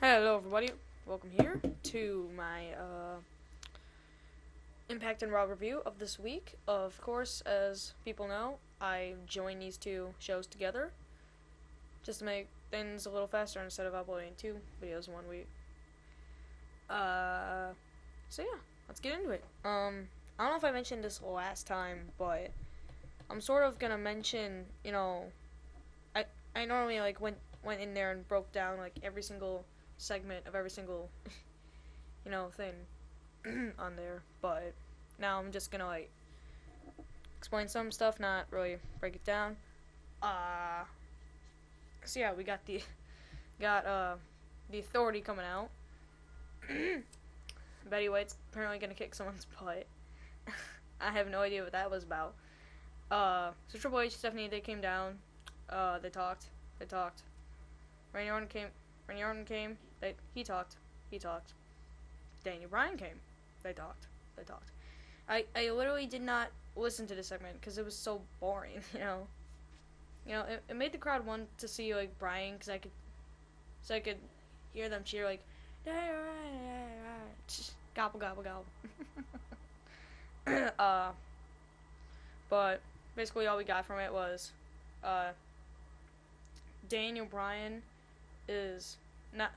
Hello everybody, welcome here to my Impact and Raw review of this week. Of course, as people know, I joined these two shows together just to make things a little faster instead of uploading 2 videos in 1 week. So yeah, let's get into it. I don't know if I mentioned this last time, but I'm sort of gonna mention, I normally went in there and broke down every single segment of every single thing on there, but now I'm just gonna explain some stuff, not really break it down. So yeah, we got the Authority coming out. Betty White's apparently gonna kick someone's butt. I have no idea what that was about. So Triple H, Stephanie, they came down. They talked. Randy Orton came. He talked. Daniel Bryan came. They talked. I literally did not listen to this segment because it was so boring. It made the crowd want to see Bryan because I could hear them cheer gobble gobble gobble. But basically all we got from it was Daniel Bryan is not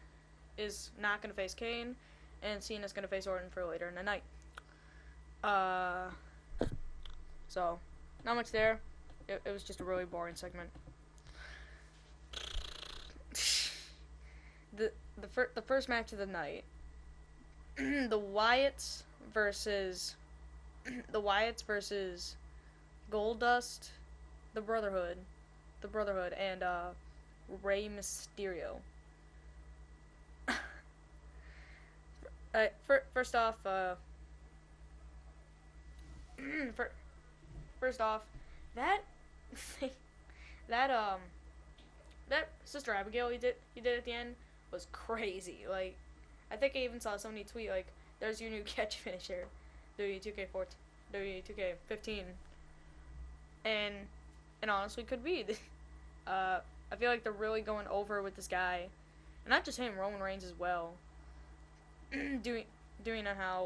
gonna face Kane, and Cena's gonna face Orton for later in the night. So not much there. It was just a really boring segment. The first match of the night, the Wyatts versus Goldust, the Brotherhood, and Rey Mysterio. First off, that that Sister Abigail he did at the end was crazy. I think I even saw somebody tweet "There's your new catch finisher, WWE2K15," and honestly could be. I feel like they're really going over with this guy, and not just him, Roman Reigns as well. doing on how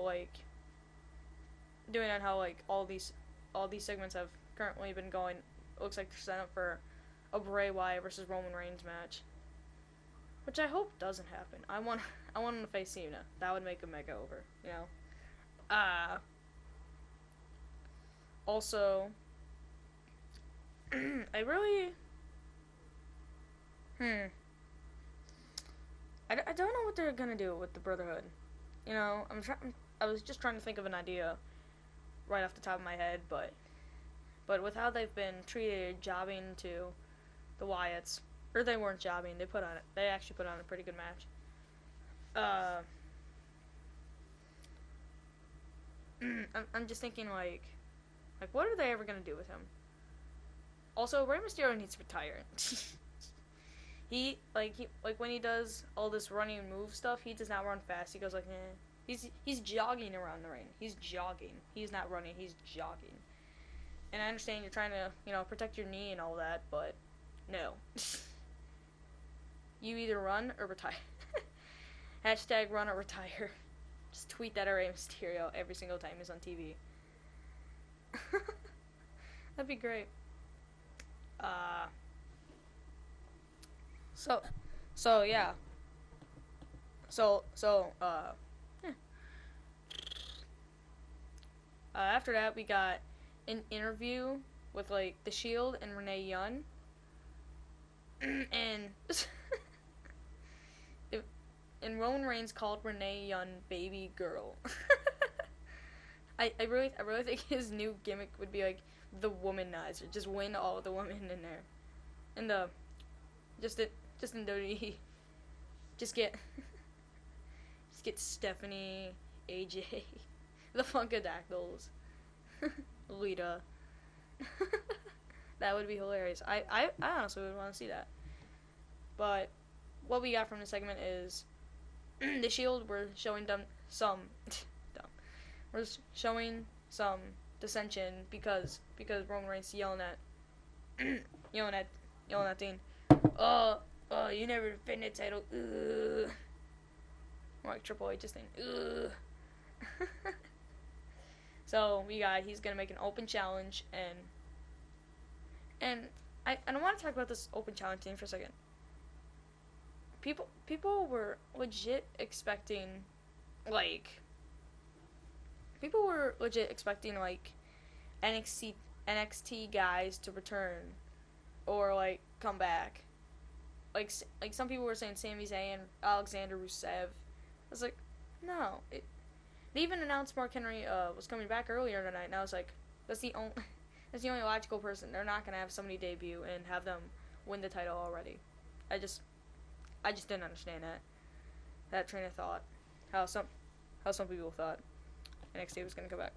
all these segments have currently been going. It looks like they're set up for a Bray Wyatt versus Roman Reigns match, which I hope doesn't happen. I want him to face Cena. That would make him mega over, Also, I really I don't know what they're gonna do with the Brotherhood. I was just trying to think of an idea right off the top of my head, but with how they've been treated, jobbing to the Wyatts, or they weren't jobbing, they actually put on a pretty good match. I'm just thinking what are they ever gonna do with him? Also, Rey Mysterio needs to retire. He when he does all this running and move stuff, he does not run fast. He goes He's jogging around the ring. He's jogging. He's not running. He's jogging. And I understand you're trying to protect your knee and all that, but no. You either run or retire. Hashtag run or retire. Just tweet that at Rey Mysterio every single time he's on TV. That'd be great. So yeah. After that, we got an interview with The Shield and Renee Young, and Roman Reigns called Renee Young baby girl. I really think his new gimmick would be the womanizer. Just win all the women in there, and just in WWE. Just get Stephanie, AJ, the Funkadactyls, Lita. That would be hilarious. I honestly would want to see that. But what we got from the segment is the Shield were showing we're showing some dissension because Roman Reigns yelling at Dean. You never defend the title. Like Triple H just think, ugh. So he's gonna make an open challenge, and I want to talk about this open challenge thing for a second. People were legit expecting, like, NXT guys to return or like come back. Like some people were saying Sami Zayn, Alexander Rusev. I was like, no. They even announced Mark Henry was coming back earlier tonight, and I was like, that's the only logical person. They're not gonna have somebody debut and have them win the title already. I just didn't understand that train of thought. How some people thought NXT was gonna come back.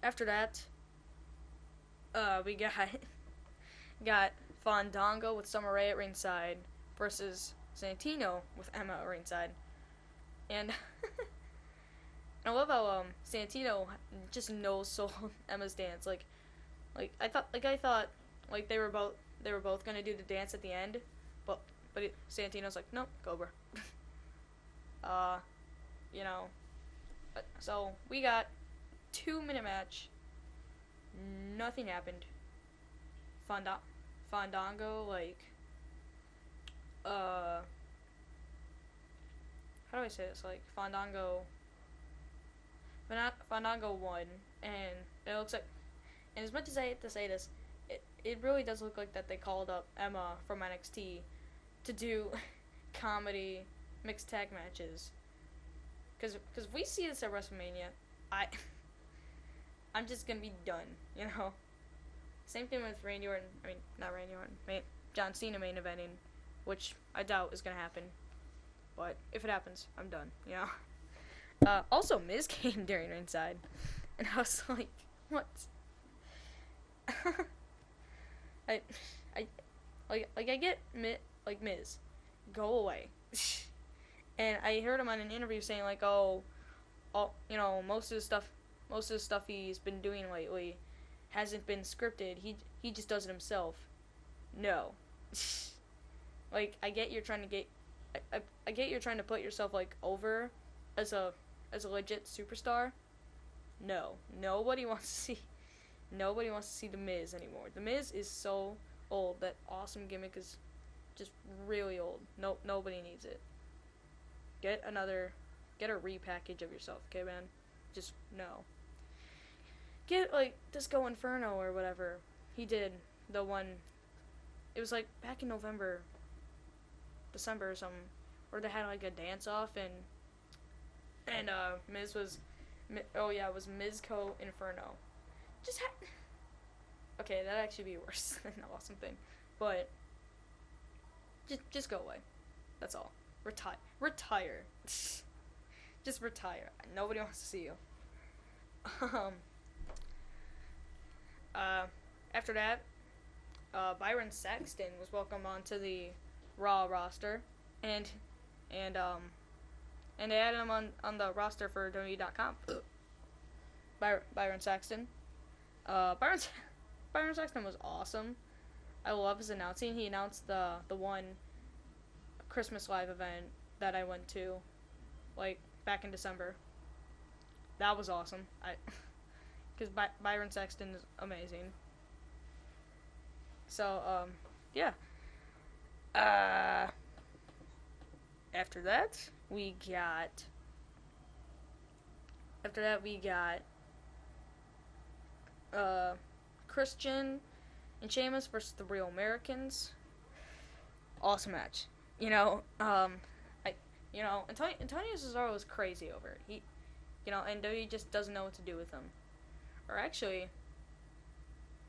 After that, we got Fandango with Summer Rae at ringside versus Santino with Emma at ringside, and I love how Santino just no-sold Emma's dance. Like I thought they were both gonna do the dance at the end, but Santino's like, nope, Cobra. So we got 2-minute match. Nothing happened. Fandango, like, how do I say this? Like, Fandango won, and it looks like, and as much as I hate to say this, it really does look like that they called up Emma from NXT to do comedy mixed tag matches. Because if we see this at WrestleMania, I'm just gonna be done, you know? Same thing with Randy Orton. I mean, not Randy Orton. John Cena main eventing, which I doubt is gonna happen. But if it happens, I'm done, you know? Also, Miz came during ringside, and I was like, what? I get Miz, go away. And I heard him on an interview saying like, you know, most of the stuff he's been doing lately hasn't been scripted. He just does it himself. No. Like, I get you're trying to put yourself like over as a legit superstar. No. Nobody wants to see the Miz anymore. The Miz is so old. That awesome gimmick is just really old. Nobody needs it. Get a repackage of yourself, okay, man? Just no. Get like Disco Inferno or whatever. He did the one. It was like back in November, December or something, where they had like a dance off and Miz was, it was Mizco Inferno. Okay, that'd actually be worse than the awesome thing, but just go away. That's all. Retire. Just retire. Nobody wants to see you. After that, Byron Saxton was welcomed onto the Raw roster, and they added him on the roster for WWE.com. Byron Saxton. Byron Saxton was awesome. I love his announcing. He announced the one Christmas live event that I went to, like, back in December. That was awesome. Because Byron Saxton is amazing. So, yeah. After that, we got Christian and Sheamus versus the Real Americans. Awesome match. Antonio Cesaro was crazy over it. He, and WWE just doesn't know what to do with him. Or actually,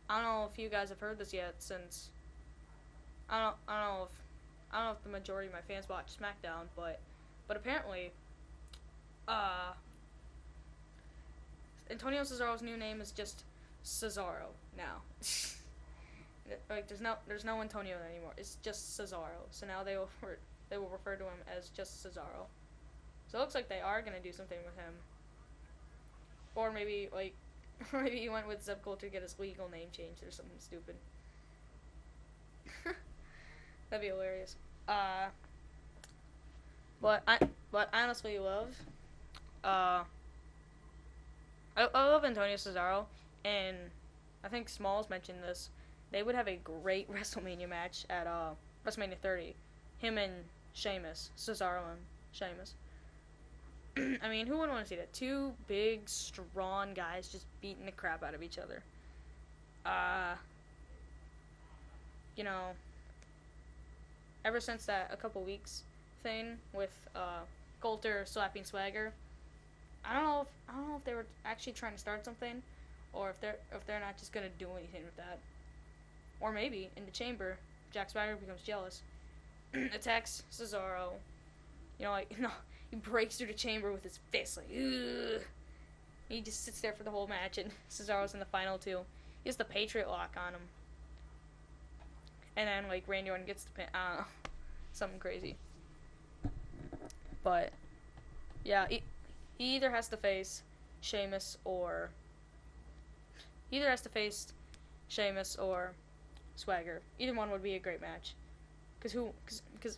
I don't know if you guys have heard this yet, since I don't know if the majority of my fans watch SmackDown, but apparently, Antonio Cesaro's new name is just Cesaro now. Like there's no Antonio anymore. It's just Cesaro. So now they will refer to him as just Cesaro. So it looks like they are gonna do something with him. Or maybe he went with Zeb Coulter to get his legal name changed or something stupid. That'd be hilarious. But I honestly love, uh, I love Antonio Cesaro, and I think Smalls mentioned this. They would have a great WrestleMania match at WrestleMania 30. Him and Sheamus, Cesaro and Sheamus. I mean, who wouldn't want to see that? Two big, strong guys just beating the crap out of each other. Uh, you know, ever since that a couple weeks thing with Coulter slapping Swagger, I don't know if they were actually trying to start something, or if they're not just gonna do anything with that. Or maybe in the chamber, Jack Swagger becomes jealous, attacks Cesaro. You know, like no, he breaks through the chamber with his fist, like ugh. He just sits there for the whole match, and Cesaro's in the final two. He has the Patriot lock on him, and then like Randy Orton gets the pin. I don't know, something crazy. But yeah, he either has to face Sheamus or Swagger. Either one would be a great match. Cause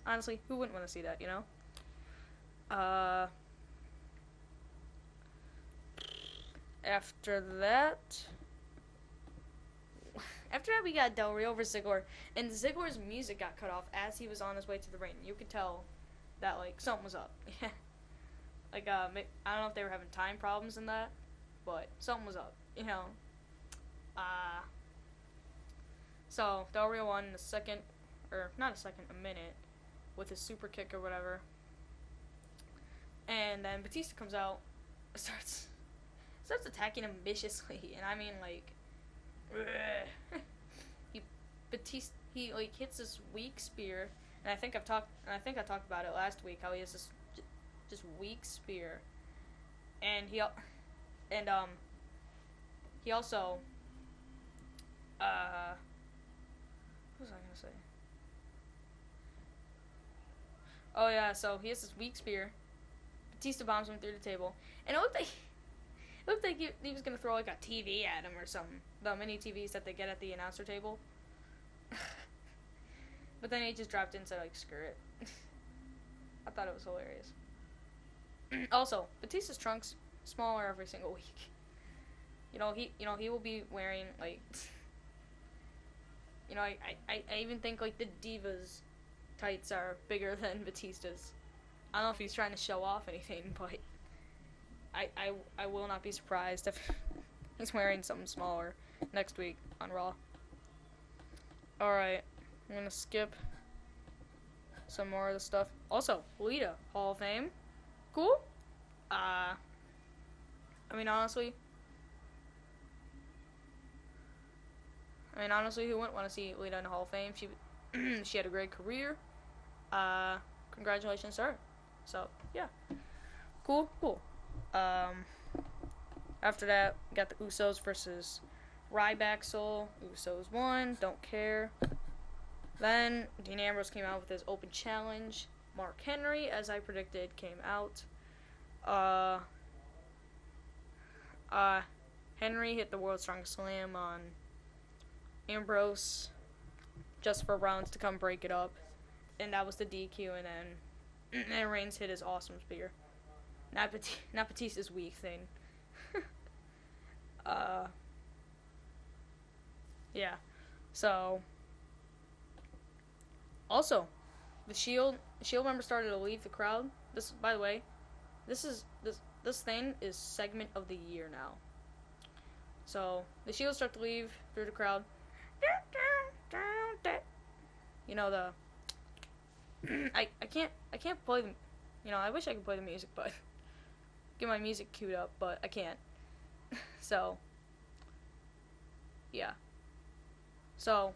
honestly, who wouldn't want to see that, you know? After that we got Del Rio over Ziggler, and Ziggler's music got cut off as he was on his way to the ring. You could tell that like something was up. Like I don't know if they were having time problems in that, but something was up, you know. So Del Rio won in a minute, with his super kick or whatever. And then Batista comes out, starts attacking him viciously, and I mean like, he like hits this weak spear, and I think I talked about it last week how he has this just weak spear, and he also what was I gonna say? Oh yeah, so he has this weak spear. Batista bombs him through the table, and it looked like he was gonna throw like a TV at him or something. The mini TVs that they get at the announcer table. But then he just dropped in and said like screw it. I thought it was hilarious. Also, Batista's trunks smaller every single week. He will be wearing like I even think like the Divas tights are bigger than Batista's. I don't know if he's trying to show off anything, but I will not be surprised if he's wearing something smaller next week on Raw. Alright, I'm gonna skip some more of the stuff. Also, Lita, Hall of Fame. Cool. I mean honestly, who wouldn't want to see Lita in the Hall of Fame? She had a great career. Congratulations to her. So yeah, cool. After that, we got the Usos versus Ryback Soul. Usos won. Don't care. Then Dean Ambrose came out with his open challenge. Mark Henry, as I predicted, came out. Henry hit the World's Strongest Slam on Ambrose just for Rollins to come break it up, and that was the DQ. And then Reigns hit his awesome spear. Not Batista's weak thing. Yeah. So also, the Shield members started to leave the crowd. This, by the way, this thing is segment of the year now. So the Shield start to leave through the crowd. You know the I can't play the, I wish I could play the music, but get my music queued up, but I can't. So yeah. So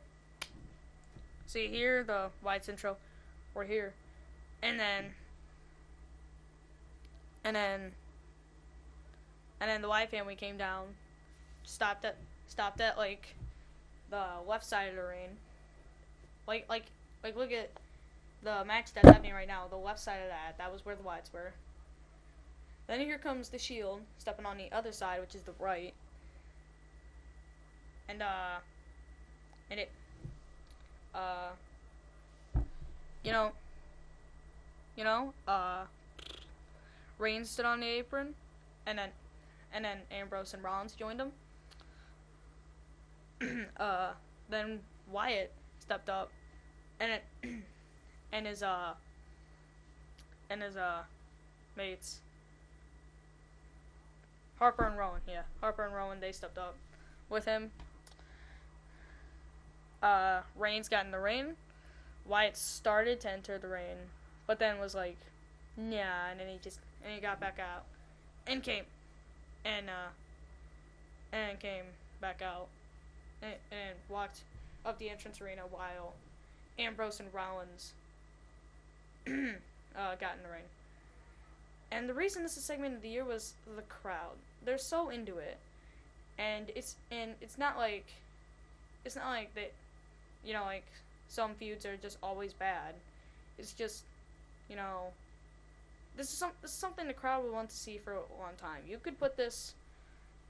you hear the White's intro. We're here. And then the White family came down, stopped at like the left side of the ring. Like look at the match that's happening right now. The left side of that was where the Whites were. Then here comes the Shield stepping on the other side, which is the right. And you know, Reigns stood on the apron, and then Ambrose and Rollins joined him. Then Wyatt stepped up, and it, and his mates, Harper and Rowan, they stepped up with him. Reigns got in the ring. Wyatt started to enter the ring, but then was like, nah, and then he got back out, and came back out, and walked up the entrance arena while Ambrose and Rollins got in the ring. And the reason this is segment of the year was the crowd. They're so into it, and it's not like that, you know, like some feuds are just always bad. It's just, you know, this is something the crowd would want to see for a long time. You could put this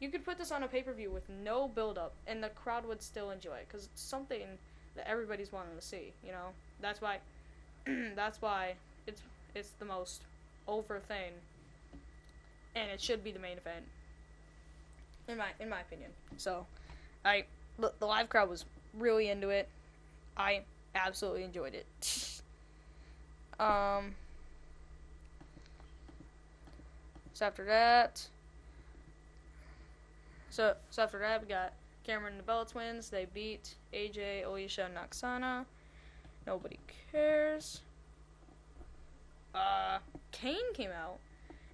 on a pay-per-view with no build-up, and the crowd would still enjoy it, because it's something that everybody's wanting to see, you know? That's why it's the most over thing, and it should be the main event, in my opinion. So, the live crowd was really into it. I absolutely enjoyed it. So after that, we got Cameron and the Bella Twins. They beat AJ, Alicia, and Noxana. Nobody cares. Kane came out,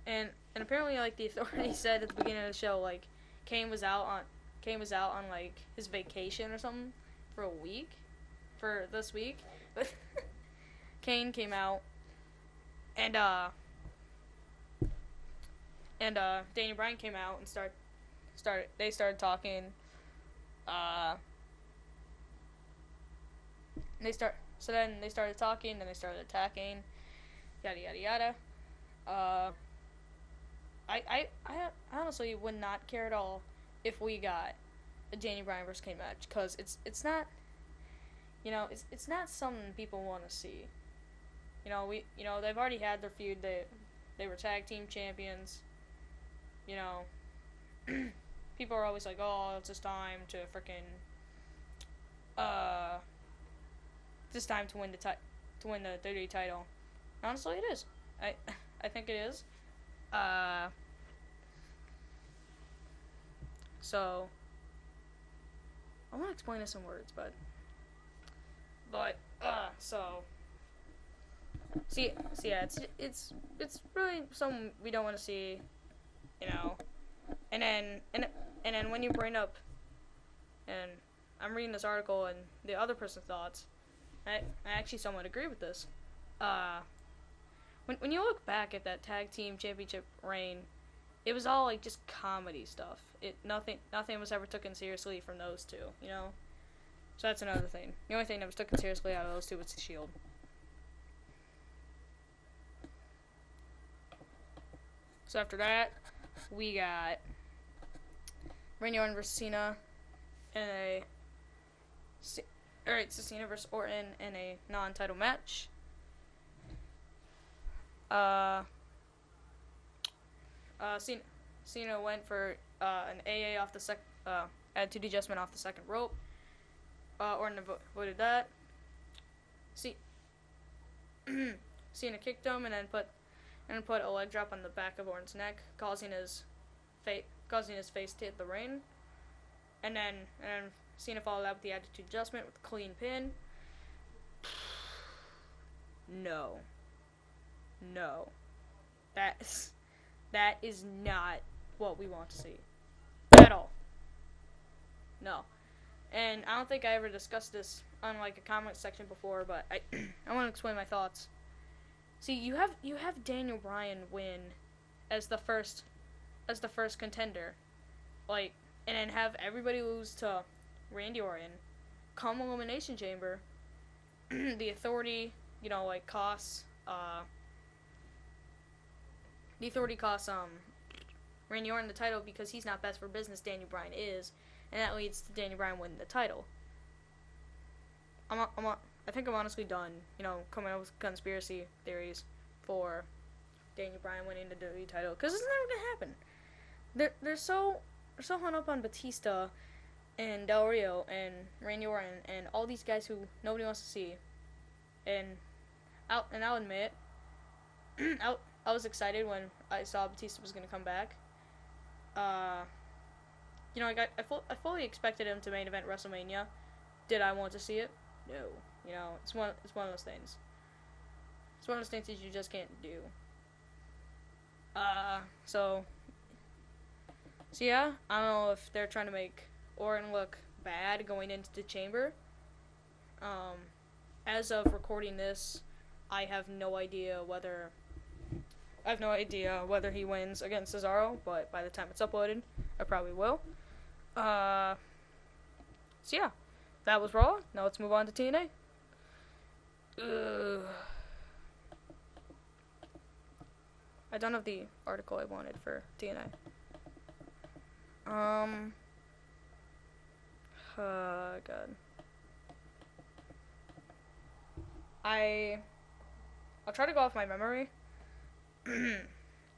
and apparently, like, the Authority said at the beginning of the show, like, Kane was out on like his vacation or something for this week. But Kane came out, and Daniel Bryan came out and started talking. Then they started talking, then they started attacking, yada yada yada. I honestly would not care at all if we got a Daniel Bryan vs. Kane match, because it's not, you know, it's not something people want to see. You know, they've already had their feud. They were tag team champions. You know, people are always like, oh, it's just time to freaking, it's time to win the WWE title. Honestly, it is. I think it is. So I want to explain this in words, but yeah, it's really something we don't want to see, you know. And then when you bring up, and I'm reading this article, and the other person's thoughts, I actually somewhat agree with this. When you look back at that tag team championship reign, it was all like just comedy stuff. Nothing was ever taken seriously from those two, you know. So that's another thing. The only thing that was taken seriously out of those two was the Shield. So after that, we got Randy Orton versus Cena in Cena versus Orton in a non-title match. Cena went for an AA off the attitude adjustment off the second rope. Orton avoided that. Cena kicked him and then put a leg drop on the back of Orton's neck, causing his face to hit the ring. And then Cena followed up with the attitude adjustment with a clean pin. No. That is not what we want to see. At all. No. And I don't think I ever discussed this on like a comment section before, but I want to explain my thoughts. See, you have Daniel Bryan win as the first contender, like, and then have everybody lose to Randy Orton. Come Elimination Chamber, the Authority, you know, like costs Randy Orton the title because he's not best for business. Daniel Bryan is, and that leads to Daniel Bryan winning the title. I think I'm honestly done, you know, coming up with conspiracy theories. for Daniel Bryan winning the WWE title, because it's never gonna happen. They're so hung up on Batista and Del Rio and Randy Orton and all these guys who nobody wants to see. And I'll admit, I was excited when I saw Batista was gonna come back. You know, I fully expected him to main event WrestleMania. Did I want to see it? No. You know, it's one of those things. It's one of those things that you just can't do. So yeah, I don't know if they're trying to make Orton look bad going into the Chamber. As of recording this, I have no idea whether he wins against Cesaro, but by the time it's uploaded, I probably will. So yeah, that was Raw. Now let's move on to TNA. I don't have the article I wanted for TNA. God. I'll try to go off my memory.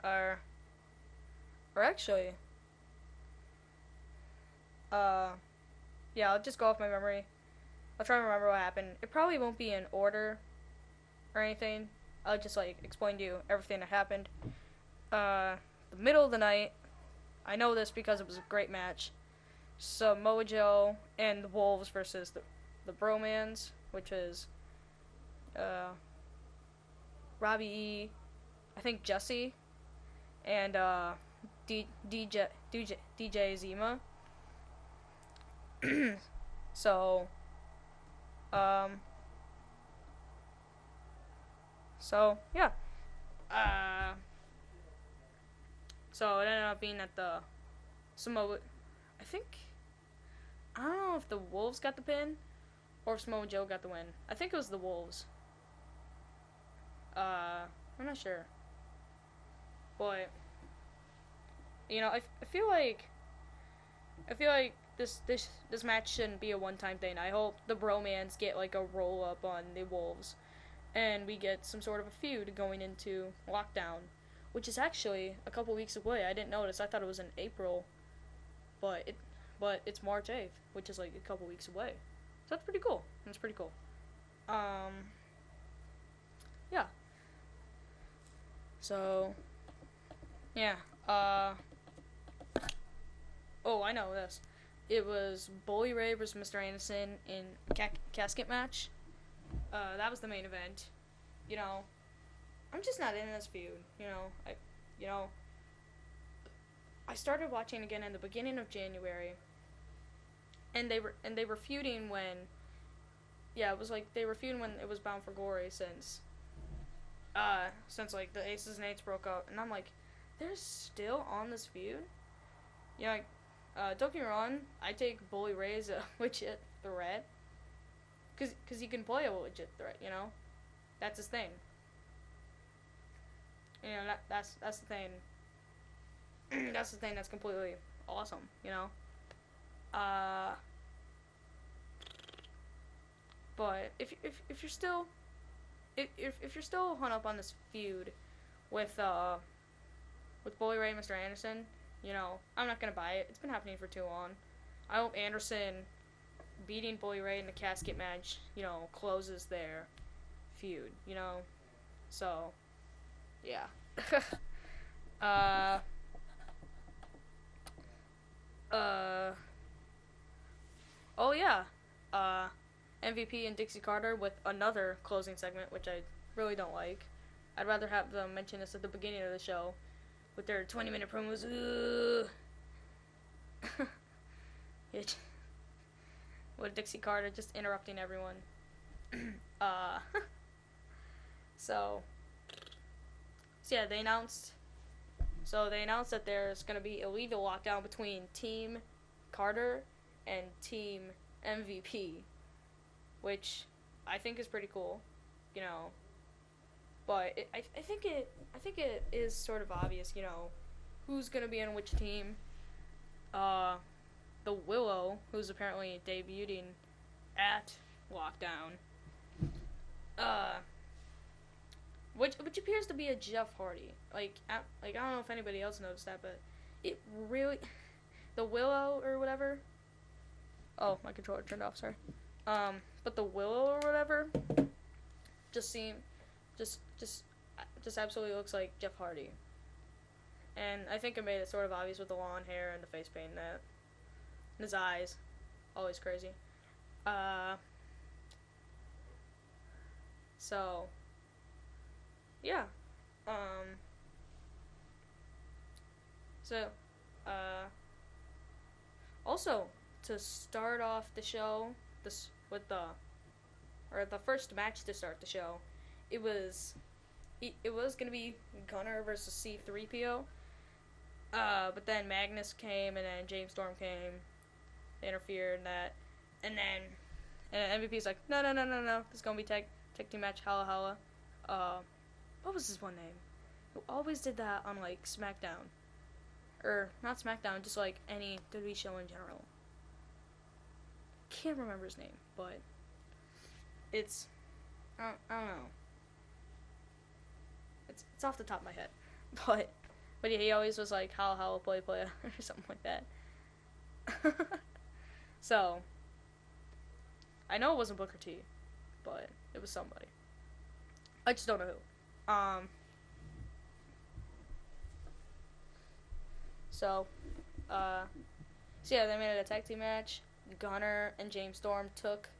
or actually, yeah, I'll just go off my memory. I'll try to remember what happened. It probably won't be in order or anything. I'll just, like, explain to you everything that happened. The middle of the night, I know this because it was a great match. Samoa Joe and the Wolves versus the Bromans, which is, Robbie E, I think Jesse, and, DJ Zima. So yeah. So it ended up being at the Samoa, I don't know if the Wolves got the pin or if Samoa Joe got the win. I think it was the Wolves. I'm not sure. But, you know, I feel like this match shouldn't be a one-time thing. I hope the Bromans get, like, a roll-up on the Wolves, and we get some sort of a feud going into Lockdown, which is actually a couple weeks away. I didn't notice. I thought it was in April, but it's March 8th, which is, like, a couple weeks away. So that's pretty cool. Yeah. So, yeah. Oh, I know this. It was Bully Ray versus Mr. Anderson in casket match. That was the main event. You know, I'm just not in this feud. I started watching again in the beginning of January, and they were feuding when, it was like they were feuding when it was Bound for Glory since like the Aces and Eights broke up, and I'm like, they're still on this feud. You know, don't get me wrong, I take Bully Ray as a legit threat, cause he can play a legit threat. You know, that's his thing. You know, that's the thing. That's the thing that's completely awesome. You know, but if you're still hung up on this feud with Bully Ray and Mr. Anderson, you know, I'm not gonna buy it. It's been happening for too long. I hope Anderson beating Bully Ray in the casket match, you know, closes their feud, you know. So, yeah. Oh yeah. MVP and Dixie Carter with another closing segment, which I really don't like. I'd rather have them mention this at the beginning of the show with their 20-minute promos. With Dixie Carter just interrupting everyone. So yeah, they announced that there's going to be a legal lockdown between Team Carter and Team MVP, which I think is pretty cool, you know. But I think it is sort of obvious, you know, who's going to be on which team. The Willow, who's apparently debuting at Lockdown. Which which appears to be a Jeff Hardy. Like I don't know if anybody else noticed that, but it really, the Willow or whatever. Oh, my controller turned off. Sorry. But the Willow or whatever just absolutely looks like Jeff Hardy. And I think it made it sort of obvious with the long hair and the face paint and that. And his eyes. Always crazy. So, yeah. Also, to start off the show, the first match to start the show, it was gonna be Gunner versus C3PO. But then Magnus came, and then James Storm came. They interfered in that, and then MVP's like, no, this is gonna be tag team match, holla holla. What was his one name? Who always did that on like SmackDown, or not SmackDown, just like any WWE show in general. Can't remember his name, but it's I don't know. It's off the top of my head, but yeah, he always was like holla holla play or something like that. So I know it wasn't Booker T, but it was somebody. I just don't know who. So yeah, they made it a tag team match. Gunner and James Storm took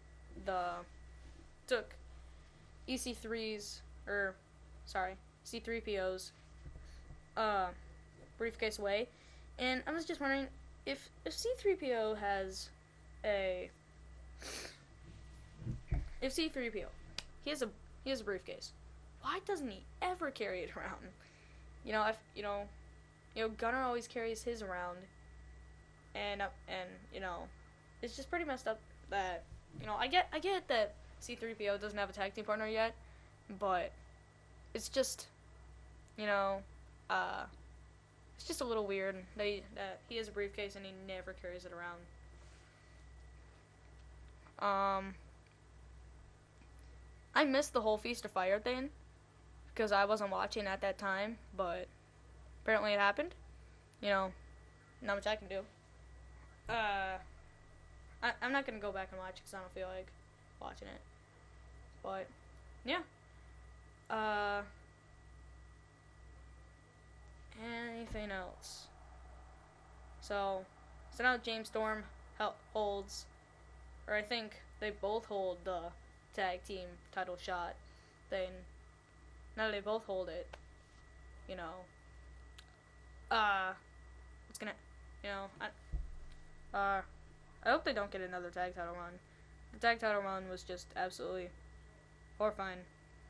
C3PO's briefcase away, and I was just wondering if C3PO has he has a briefcase, why doesn't he ever carry it around? Gunner always carries his around, and it's just pretty messed up that I get that C3PO doesn't have a tag team partner yet, but it's just it's just a little weird that he has a briefcase and he never carries it around. I missed the whole Feast of Fire thing because I wasn't watching at that time, but apparently it happened. Not much I can do. I'm not gonna go back and watch it because I don't feel like watching it. But yeah. Anything else? So now James Storm holds, or I think they both hold the tag team title shot thing. Now they both hold it, it's gonna, I hope they don't get another tag title run. The tag title run was just absolutely horrifying.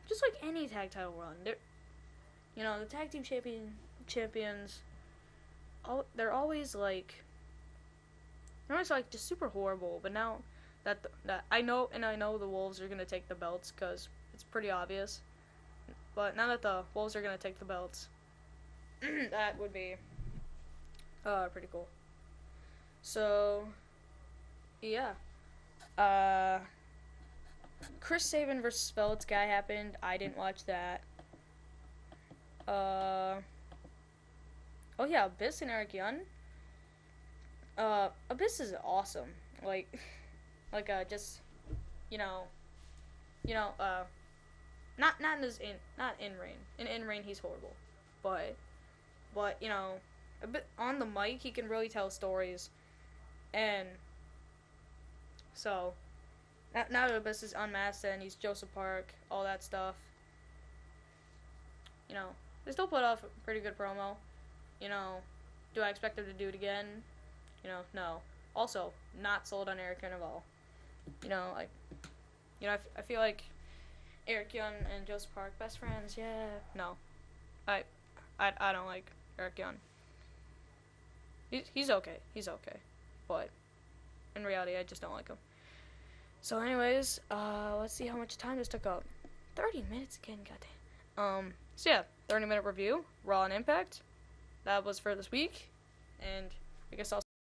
Just like any tag title run. The tag team champions, they're always like just super horrible, but now that I know the Wolves are gonna take the belts because it's pretty obvious. But now that the Wolves are gonna take the belts, that would be pretty cool. So yeah, Chris Sabin versus Spellets guy happened. I didn't watch that. Oh yeah, Abyss and Eric Young. Abyss is awesome. Not in ring. In ring he's horrible, but a bit on the mic he can really tell stories, and so now that Abyss is unmasked and he's Joseph Park, all that stuff. They still put off a pretty good promo. Do I expect them to do it again? No. Also, not sold on Eric Carnival. I feel like Eric Young and Joseph Park, best friends, yeah. No. I don't like Eric Young. He's okay. But in reality, I just don't like him. So anyways, let's see how much time this took up. 30 minutes again, goddamn. So yeah, 30-minute review, Raw and Impact. That was for this week, and I guess I'll